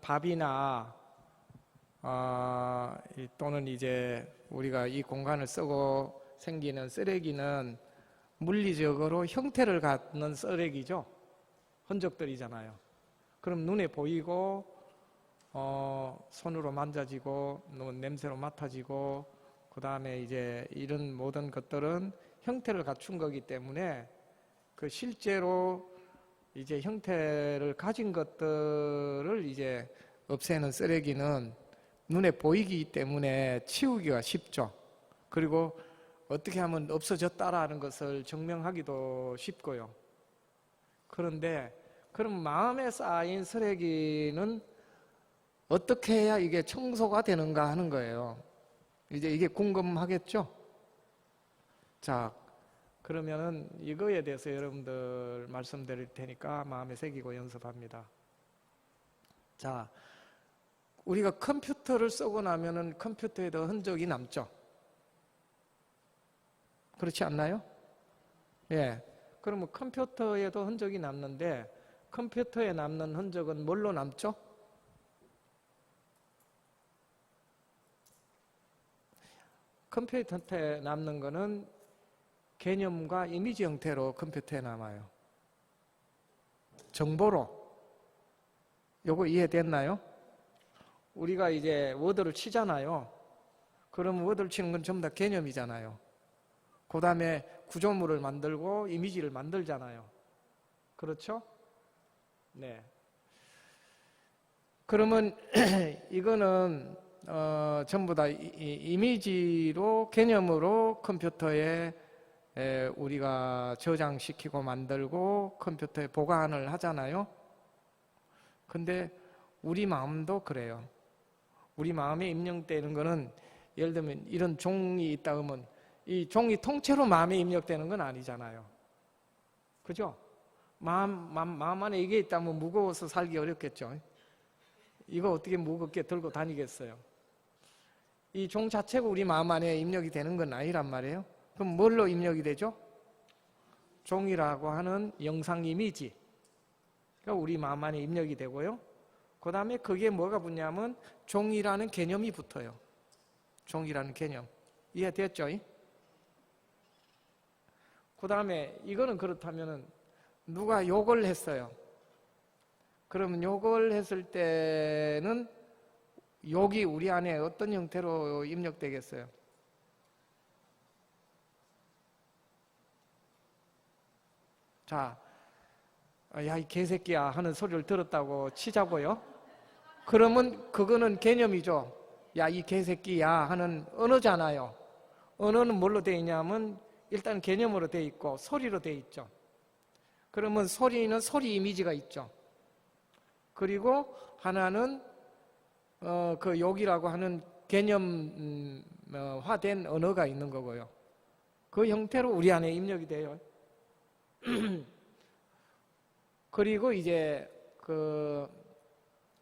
밥이나 또는 이제 우리가 이 공간을 쓰고 생기는 쓰레기는 물리적으로 형태를 갖는 쓰레기죠. 흔적들이잖아요. 그럼 눈에 보이고 손으로 만져지고 냄새로 맡아지고 그 다음에 이제 이런 모든 것들은 형태를 갖춘 거기 때문에 그 실제로 이제 형태를 가진 것들을 이제 없애는 쓰레기는 눈에 보이기 때문에 치우기가 쉽죠. 그리고 어떻게 하면 없어졌다라는 것을 증명하기도 쉽고요. 그런데 그럼 마음에 쌓인 쓰레기는 어떻게 해야 이게 청소가 되는가 하는 거예요. 이제 이게 궁금하겠죠? 자, 그러면은 이거에 대해서 여러분들 말씀드릴 테니까 마음에 새기고 연습합니다. 자, 우리가 컴퓨터를 쓰고 나면은 컴퓨터에도 흔적이 남죠? 그렇지 않나요? 예. 그러면 컴퓨터에도 흔적이 남는데 컴퓨터에 남는 흔적은 뭘로 남죠? 컴퓨터에 남는 거는 개념과 이미지 형태로 컴퓨터에 남아요. 정보로. 요거 이해됐나요? 우리가 이제 워드를 치잖아요. 그럼 워드를 치는 건 전부 다 개념이잖아요. 그 다음에 구조물을 만들고 이미지를 만들잖아요. 그렇죠? 네. 그러면 이거는 전부 다 이미지로 개념으로 컴퓨터에 우리가 저장시키고 만들고 컴퓨터에 보관을 하잖아요. 근데 우리 마음도 그래요. 우리 마음에 입력되는 거는 예를 들면 이런 종이 있다 하면 이 종이 통째로 마음에 입력되는 건 아니잖아요. 그죠? 마음 안에 이게 있다면 무거워서 살기 어렵겠죠. 이거 어떻게 무겁게 들고 다니겠어요? 이 종 자체가 우리 마음 안에 입력이 되는 건 아니란 말이에요. 그럼 뭘로 입력이 되죠? 종이라고 하는 영상 이미지가 우리 마음 안에 입력이 되고요. 그 다음에 그게 뭐가 붙냐면 종이라는 개념이 붙어요. 종이라는 개념. 이해됐죠? 그 다음에 이거는 그렇다면 누가 욕을 했어요. 그러면 욕을 했을 때는 욕이 우리 안에 어떤 형태로 입력되겠어요? 자, 야, 이 개새끼야 하는 소리를 들었다고 치자고요. 그러면 그거는 개념이죠. 야, 이 개새끼야 하는 언어잖아요. 언어는 뭘로 되어 있냐면 일단 개념으로 되어 있고 소리로 되어 있죠. 그러면 소리는 소리 이미지가 있죠. 그리고 하나는 그 욕이라고 하는 개념화된 언어가 있는 거고요. 그 형태로 우리 안에 입력이 돼요. 그리고 이제 그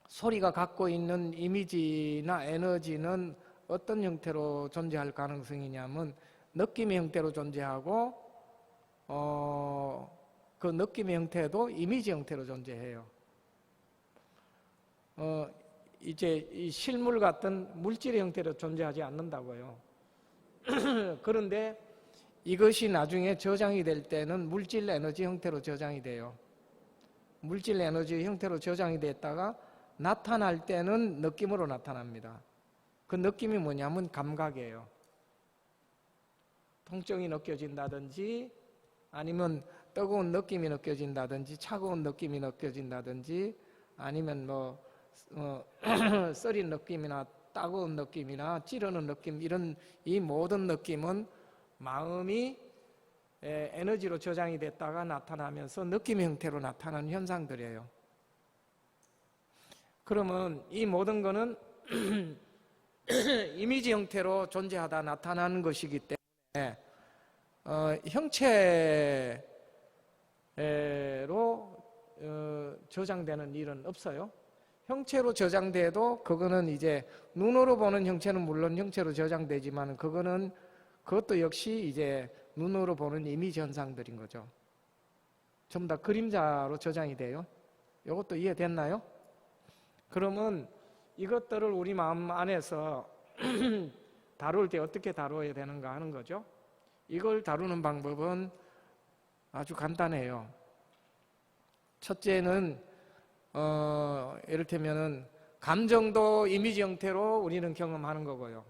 소리가 갖고 있는 이미지나 에너지는 어떤 형태로 존재할 가능성이냐면 느낌의 형태로 존재하고 그 느낌의 형태도 이미지 형태로 존재해요. 이제 이 실물 같은 물질의 형태로 존재하지 않는다고요. 그런데 이것이 나중에 저장이 될 때는 물질 에너지 형태로 저장이 돼요. 물질 에너지 형태로 저장이 됐다가 나타날 때는 느낌으로 나타납니다. 그 느낌이 뭐냐면 감각이에요. 통증이 느껴진다든지 아니면 뜨거운 느낌이 느껴진다든지 차가운 느낌이 느껴진다든지 아니면 뭐 쓰린 느낌이나 따가운 느낌이나 찌르는 느낌 이런 이 모든 느낌은 마음이 에너지로 저장이 됐다가 나타나면서 느낌 형태로 나타나는 현상들이에요. 그러면 이 모든 거는 이미지 형태로 존재하다 나타나는 것이기 때문에 형체로 저장되는 일은 없어요. 형체로 저장돼도 그거는 이제 눈으로 보는 형체는 물론 형체로 저장되지만 그것도 역시 이제 눈으로 보는 이미지 현상들인 거죠. 전부 다 그림자로 저장이 돼요. 이것도 이해됐나요? 그러면 이것들을 우리 마음 안에서 다룰 때 어떻게 다루어야 되는가 하는 거죠. 이걸 다루는 방법은 아주 간단해요. 첫째는 이를테면은 감정도 이미지 형태로 우리는 경험하는 거고요.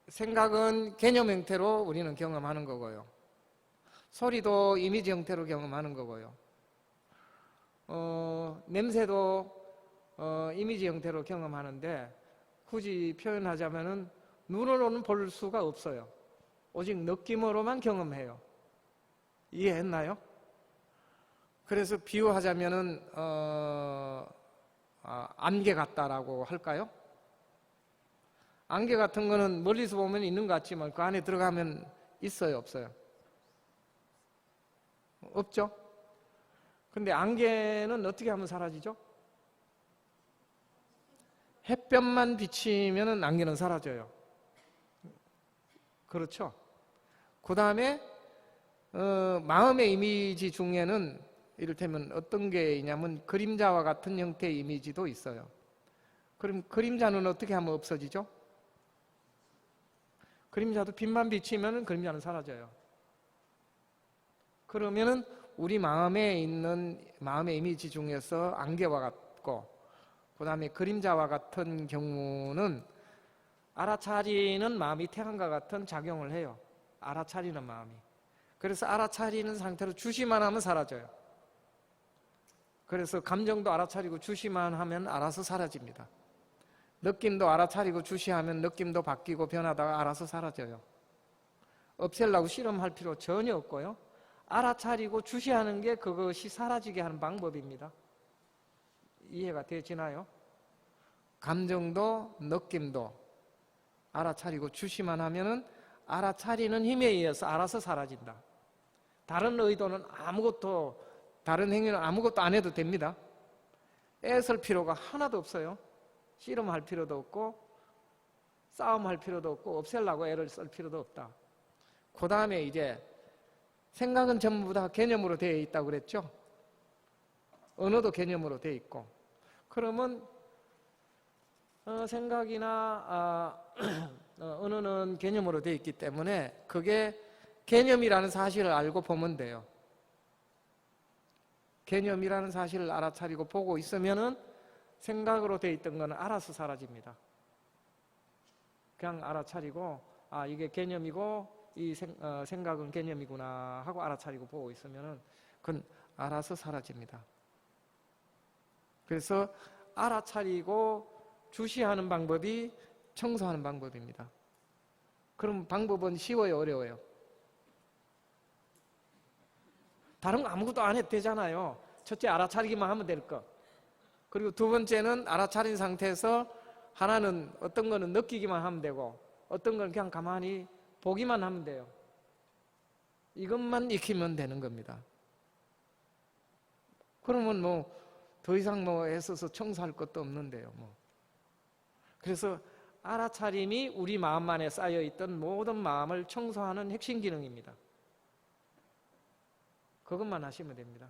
생각은 개념 형태로 우리는 경험하는 거고요. 소리도 이미지 형태로 경험하는 거고요. 냄새도 이미지 형태로 경험하는데 굳이 표현하자면은 눈으로는 볼 수가 없어요. 오직 느낌으로만 경험해요. 이해했나요? 그래서 비유하자면은 안개 같다라고 할까요? 안개 같은 거는 멀리서 보면 있는 것 같지만 그 안에 들어가면 있어요, 없어요? 없죠? 근데 안개는 어떻게 하면 사라지죠? 햇볕만 비치면 안개는 사라져요. 그렇죠? 그 다음에 마음의 이미지 중에는 이를테면 어떤 게 있냐면 그림자와 같은 형태의 이미지도 있어요. 그럼 그림자는 어떻게 하면 없어지죠? 그림자도 빛만 비치면 그림자는 사라져요. 그러면은 우리 마음에 있는 마음의 이미지 중에서 안개와 같고 그 다음에 그림자와 같은 경우는 알아차리는 마음이 태양과 같은 작용을 해요. 알아차리는 마음이. 그래서 알아차리는 상태로 주시만 하면 사라져요. 그래서 감정도 알아차리고 주시만 하면 알아서 사라집니다. 느낌도 알아차리고 주시하면 느낌도 바뀌고 변하다가 알아서 사라져요. 없애려고 실험할 필요 전혀 없고요. 알아차리고 주시하는 게 그것이 사라지게 하는 방법입니다. 이해가 되시나요? 감정도 느낌도 알아차리고 주시만 하면은 알아차리는 힘에 의해서 알아서 사라진다. 다른 의도는 아무것도, 다른 행위는 아무것도 안 해도 됩니다. 애쓸 필요가 하나도 없어요. 씨름할 필요도 없고 싸움할 필요도 없고 없애려고 애를 쓸 필요도 없다. 그 다음에 이제 생각은 전부 다 개념으로 되어 있다고 그랬죠. 언어도 개념으로 되어 있고 그러면 생각이나 언어는 개념으로 되어 있기 때문에 그게 개념이라는 사실을 알고 보면 돼요. 개념이라는 사실을 알아차리고 보고 있으면은 생각으로 되어 있던 거는 알아서 사라집니다. 그냥 알아차리고 이게 개념이고 이 생각은 개념이구나 하고 알아차리고 보고 있으면은 그건 알아서 사라집니다. 그래서 알아차리고 주시하는 방법이 청소하는 방법입니다. 그럼 방법은 쉬워요, 어려워요? 다른 거 아무것도 안 해도 되잖아요. 첫째 알아차리기만 하면 될 거. 그리고 두 번째는 알아차린 상태에서 하나는 어떤 거는 느끼기만 하면 되고 어떤 건 그냥 가만히 보기만 하면 돼요. 이것만 익히면 되는 겁니다. 그러면 뭐 더 이상 애써서 청소할 것도 없는데요. 그래서 알아차림이 우리 마음 안에 쌓여있던 모든 마음을 청소하는 핵심 기능입니다. 그것만 하시면 됩니다.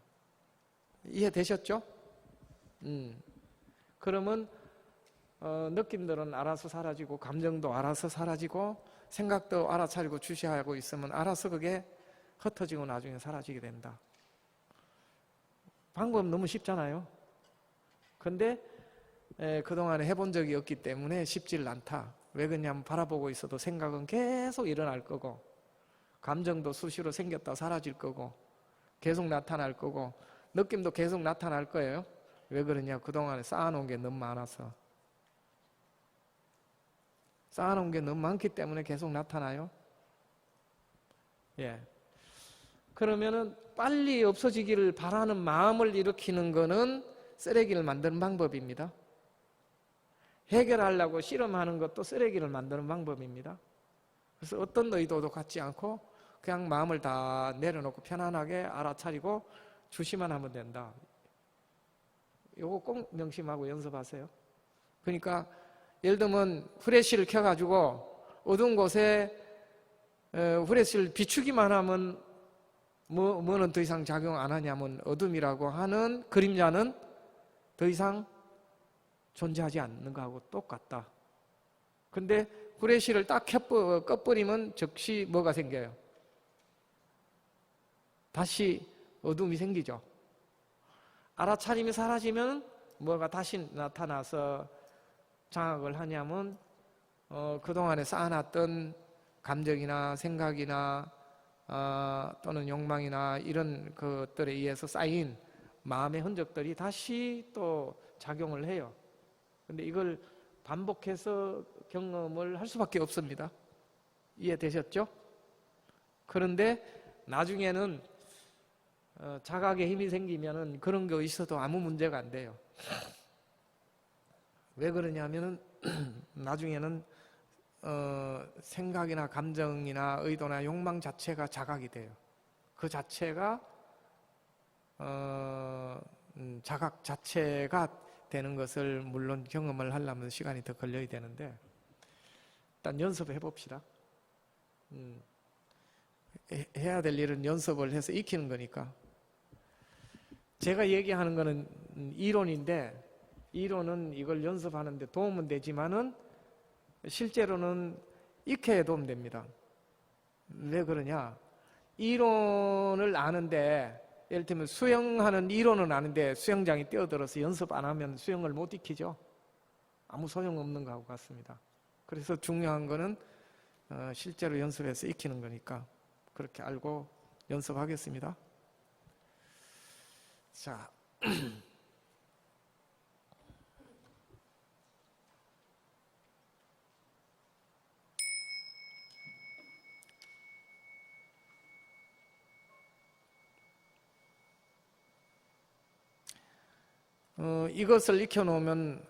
이해되셨죠? 그러면 느낌들은 알아서 사라지고 감정도 알아서 사라지고 생각도 알아차리고 주시하고 있으면 알아서 그게 흩어지고 나중에 사라지게 된다. 방법 너무 쉽잖아요. 근데 그동안에 해본 적이 없기 때문에 쉽지를 않다. 왜 그러냐면 바라보고 있어도 생각은 계속 일어날 거고 감정도 수시로 생겼다 사라질 거고 계속 나타날 거고 느낌도 계속 나타날 거예요. 왜 그러냐? 그동안에 쌓아놓은 게 너무 많아서. 쌓아놓은 게 너무 많기 때문에 계속 나타나요. 예. 그러면은 빨리 없어지기를 바라는 마음을 일으키는 거는 쓰레기를 만드는 방법입니다. 해결하려고 실험하는 것도 쓰레기를 만드는 방법입니다. 그래서 어떤 의도도 갖지 않고 그냥 마음을 다 내려놓고 편안하게 알아차리고 주시만 하면 된다. 요거 꼭 명심하고 연습하세요. 그러니까 예를 들면 후레쉬를 켜가지고 어두운 곳에 후레쉬를 비추기만 하면 뭐는 더 이상 작용 안 하냐면 어둠이라고 하는 그림자는 더 이상 존재하지 않는 거하고 똑같다. 근데 후레쉬를 딱 꺼버리면 즉시 뭐가 생겨요? 다시 어둠이 생기죠. 알아차림이 사라지면 뭐가 다시 나타나서 장악을 하냐면 그동안에 쌓아놨던 감정이나 생각이나 또는 욕망이나 이런 것들에 의해서 쌓인 마음의 흔적들이 다시 또 작용을 해요. 근데 이걸 반복해서 경험을 할 수밖에 없습니다. 이해되셨죠? 그런데 나중에는 자각의 힘이 생기면은 그런 게 있어도 아무 문제가 안 돼요. 왜 그러냐면은 나중에는 생각이나 감정이나 의도나 욕망 자체가 자각이 돼요. 그 자체가 자각 자체가 되는 것을 물론 경험을 하려면 시간이 더 걸려야 되는데 일단 연습해 봅시다. 해야 될 일은 연습을 해서 익히는 거니까. 제가 얘기하는 거는 이론인데 이론은 이걸 연습하는데 도움은 되지만은 실제로는 익혀야 도움됩니다. 왜 그러냐? 이론을 아는데 예를 들면 수영하는 이론은 아는데 수영장에 뛰어들어서 연습 안 하면 수영을 못 익히죠. 아무 소용없는 거하고 같습니다. 그래서 중요한 거는 실제로 연습해서 익히는 거니까 그렇게 알고 연습하겠습니다. 자, 이것을 익혀놓으면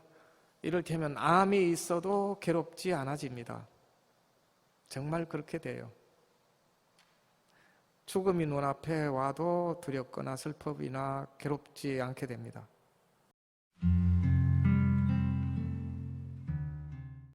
이를테면 암이 있어도 괴롭지 않아집니다. 정말 그렇게 돼요. 죽음이 눈앞에 와도 두렵거나 슬픔이나 괴롭지 않게 됩니다.